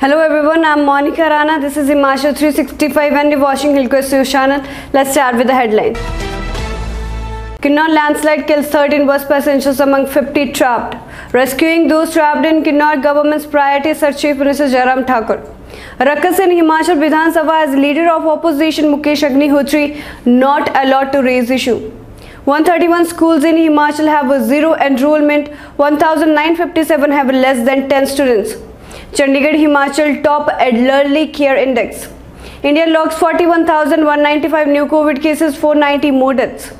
Hello everyone, I'm Monica Rana. This is Himachal 365 and you're watching Hillquest News channel. Let's start with the headline. Kinnaur landslide kills 13 bus passengers among 50 trapped. Rescuing those trapped in Kinnaur, government's priority, said Chief Minister Jairam Thakur. Ruckus in Himachal Vidhan Sabha as leader of opposition Mukesh Agnihotri not allowed to raise issue. 131 schools in Himachal have zero enrollment, 1957 have less than 10 students. Chandigarh Himachal top elderly care index. India logs 41,195 new COVID cases, 490 more deaths.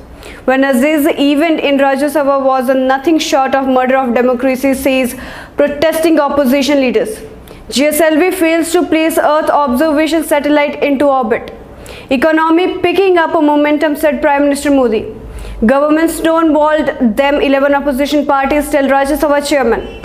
Wednesday's event in Rajya Sabha was nothing short of murder of democracy, says protesting opposition leaders. GSLV fails to place Earth observation satellite into orbit. Economy picking up a momentum, said Prime Minister Modi. Government stonewalled them 11 opposition parties, tell Rajya Sabha chairman.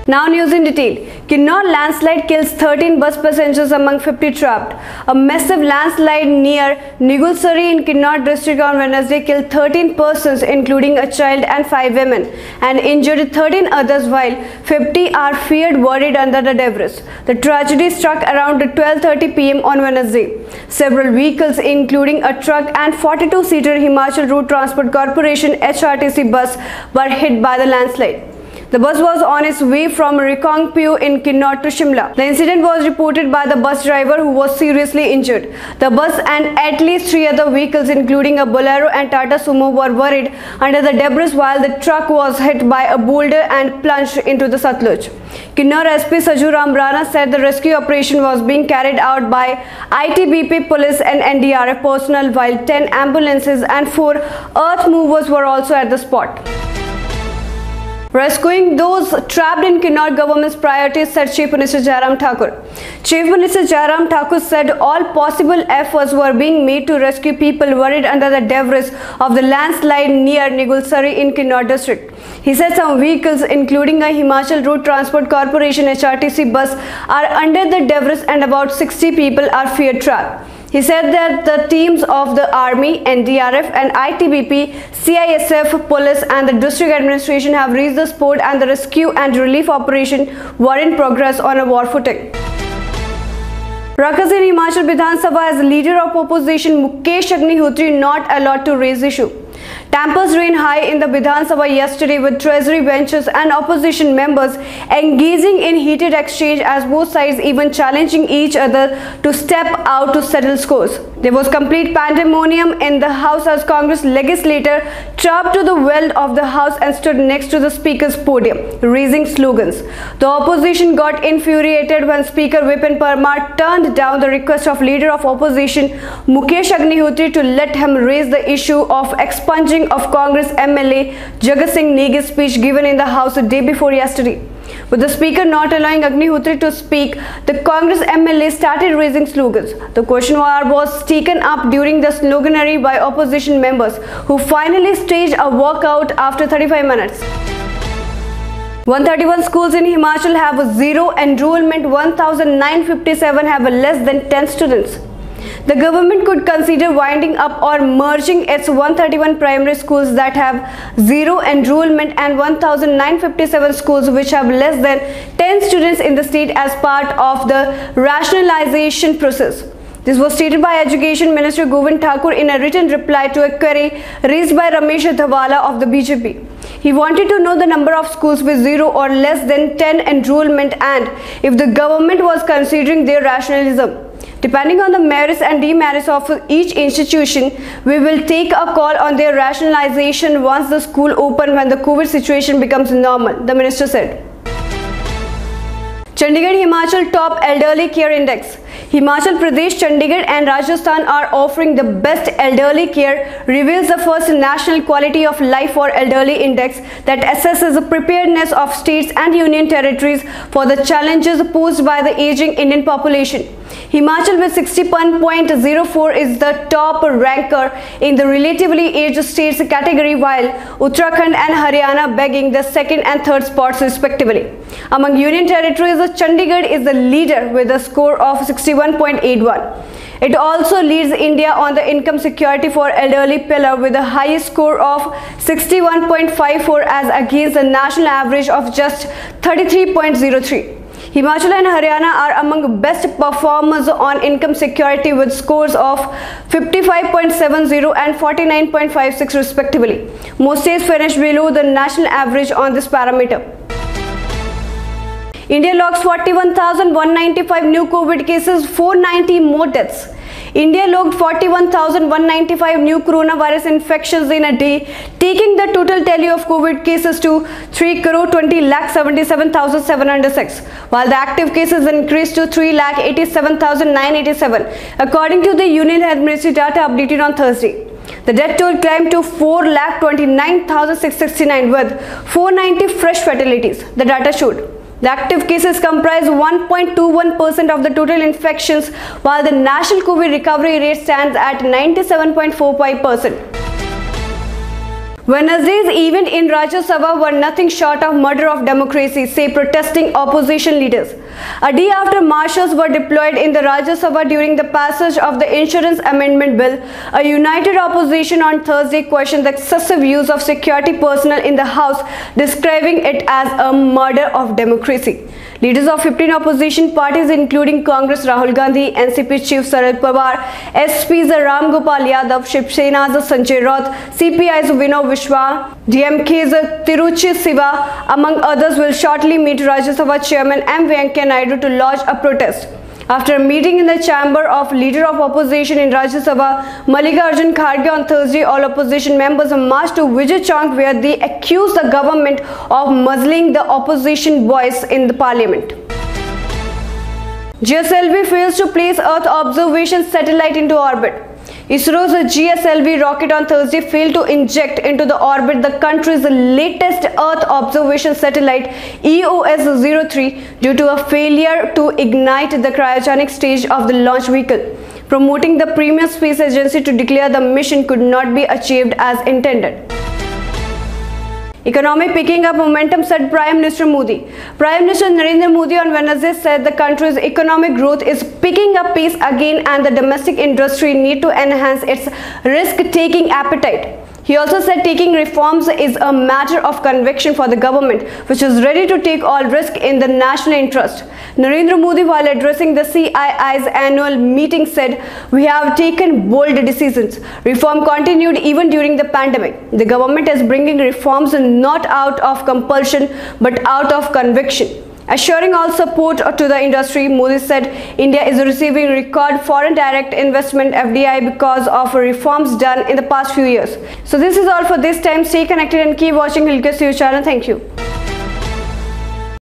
Now news in detail. Kinnaur landslide kills 13 bus passengers among 50 trapped. A massive landslide near Nigulsari in Kinnaur district on Wednesday killed 13 persons including a child and 5 women and injured 13 others while 50 are feared buried under the debris. The tragedy struck around 12:30 p.m. on Wednesday. Several vehicles including a truck and 42-seater Himachal Route Transport Corporation HRTC bus were hit by the landslide. The bus was on its way from Rikhongpyu in Kinnaur to Shimla. The incident was reported by the bus driver who was seriously injured. The bus and at least 3 other vehicles including a Bolero and Tata Sumo were buried under the debris while the truck was hit by a boulder and plunged into the Satluj. Kinnaur SP Saju Ram Rana said the rescue operation was being carried out by ITBP police and NDRF personnel while 10 ambulances and 4 earth movers were also at the spot. Rescuing those trapped in Kinnaur, government's priorities, said Chief Minister Jairam Thakur. Chief Minister Jairam Thakur said all possible efforts were being made to rescue people buried under the debris of the landslide near Nigulsari in Kinnaur district. He said some vehicles including a Himachal Route Transport Corporation HRTC bus are under the debris and about 60 people are feared trapped. He said that the teams of the Army, NDRF and ITBP, CISF, police and the district administration have reached the spot and the rescue and relief operation were in progress on a war footing. Ruckus in Himachal Vidhan Sabha as leader of opposition Mukesh Agnihotri not allowed to raise issue. Tempers ran high in the Vidhan Sabha yesterday with treasury benches and opposition members engaging in heated exchange as both sides even challenging each other to step out to settle scores. There was complete pandemonium in the house as Congress legislator trapped to the well of the house and stood next to the speaker's podium, raising slogans. The opposition got infuriated when Speaker Vipin Parmar turned down the request of leader of opposition Mukesh Agnihotri to let him raise the issue of expunging of Congress MLA Jagat Singh Negi's speech given in the House the day before yesterday. With the speaker not allowing Agnihotri to speak, the Congress MLA started raising slogans. The question was taken up during the sloganery by opposition members who finally staged a walkout after 35 minutes. 131 schools in Himachal have zero enrollment, 1957 have less than 10 students. The government could consider winding up or merging its 131 primary schools that have zero enrollment and 1957 schools which have less than 10 students in the state as part of the rationalization process. This was stated by Education Minister Govind Thakur in a written reply to a query raised by Ramesh Dhawala of the BJP. He wanted to know the number of schools with zero or less than 10 enrollment and if the government was considering their rationalism. Depending on the merits and demerits of each institution, we will take a call on their rationalization once the school open when the COVID situation becomes normal, the minister said. Chandigarh Himachal top elderly care index. Himachal Pradesh, Chandigarh and Rajasthan are offering the best elderly care, reveals the first national quality of life for elderly index that assesses the preparedness of states and union territories for the challenges posed by the aging Indian population. Himachal with 61.04 is the top ranker in the relatively aged states category while Uttarakhand and Haryana begging the second and third spots respectively. Among union territories, Chandigarh is the leader with a score of 61.81. It also leads India on the income security for elderly pillar with a highest score of 61.54 as against the national average of just 33.03. Himachal and Haryana are among best performers on income security with scores of 55.70 and 49.56 respectively. Most states finished below the national average on this parameter. India logs 41,195 new COVID cases, 490 more deaths. India logged 41,195 new coronavirus infections in a day, taking the total tally of COVID cases to 3,20,77,706, while the active cases increased to 3,87,987, according to the Union Health Ministry data updated on Thursday. The death toll climbed to 4,29,669 with 490 fresh fatalities, the data showed. The active cases comprise 1.21% of the total infections, while the national COVID recovery rate stands at 97.45%. Wednesday's event in Rajya Sabha were nothing short of murder of democracy, say protesting opposition leaders. A day after marshals were deployed in the Rajya Sabha during the passage of the Insurance Amendment Bill, a united opposition on Thursday questioned the excessive use of security personnel in the House, describing it as a murder of democracy. Leaders of 15 opposition parties including Congress Rahul Gandhi, NCP Chief Sharad Pawar, SP's Ram Gopal Yadav, Shiv Sena's Sanjay Raut, CPI's Vinod Vishwa, DMK's Tiruchi Siva, among others, will shortly meet Rajya Sabha Chairman M. Venkaiah Naidu to lodge a protest. After a meeting in the chamber of Leader of Opposition in Rajya Sabha, Mallikarjun Kharge on Thursday, all opposition members marched to Vijay Chowk where they accused the government of muzzling the opposition voice in the parliament. GSLV fails to place Earth observation satellite into orbit. ISRO's GSLV rocket on Thursday failed to inject into the orbit the country's latest Earth observation satellite EOS-03 due to a failure to ignite the cryogenic stage of the launch vehicle, promoting the Premier Space Agency to declare the mission could not be achieved as intended. Economy picking up momentum, said Prime Minister Modi. Prime Minister Narendra Modi on Wednesday said the country's economic growth is picking up pace again and the domestic industry need to enhance its risk-taking appetite. He also said taking reforms is a matter of conviction for the government, which is ready to take all risk in the national interest. Narendra Modi, while addressing the CII's annual meeting, said, "We have taken bold decisions. Reform continued even during the pandemic. The government is bringing reforms not out of compulsion but out of conviction." Assuring all support to the industry, Modi said India is receiving record foreign direct investment FDI because of reforms done in the past few years. So this is all for this time. Stay connected and keep watching Hilkes News channel. Thank you.